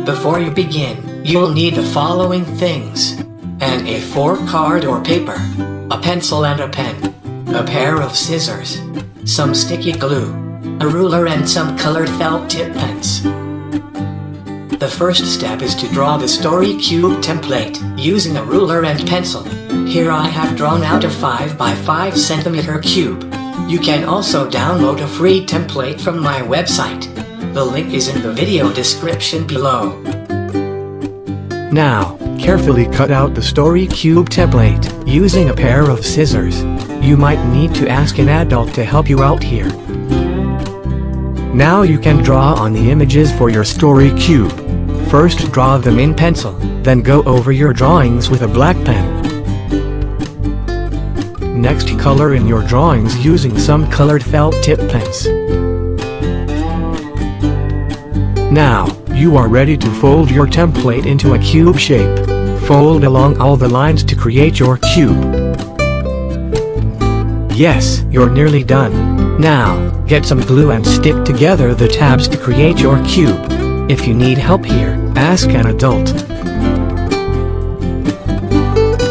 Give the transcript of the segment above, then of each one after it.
Before you begin, you'll need the following things: an A4 card or paper, a pencil and a pen, a pair of scissors, some sticky glue, a ruler and some colored felt tip pens. The first step is to draw the story cube template using a ruler and pencil. Here I have drawn out a 5 by 5 cm cube. You can also download a free template from my website. The link is in the video description below. Now, carefully cut out the story cube template using a pair of scissors. You might need to ask an adult to help you out here. Now you can draw on the images for your story cube. First draw them in pencil, then go over your drawings with a black pen. Next color in your drawings using some colored felt tip pens. Now, you are ready to fold your template into a cube shape. Fold along all the lines to create your cube. Yes, you're nearly done. Now, get some glue and stick together the tabs to create your cube. If you need help here, ask an adult.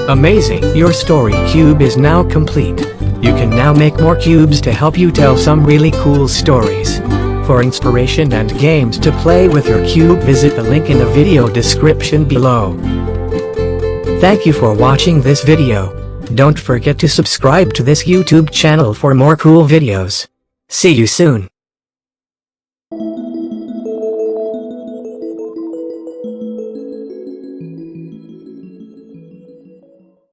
Amazing! Your story cube is now complete. You can now make more cubes to help you tell some really cool stories. For inspiration and games to play with your cube, visit the link in the video description below. Thank you for watching this video. Don't forget to subscribe to this YouTube channel for more cool videos. See you soon.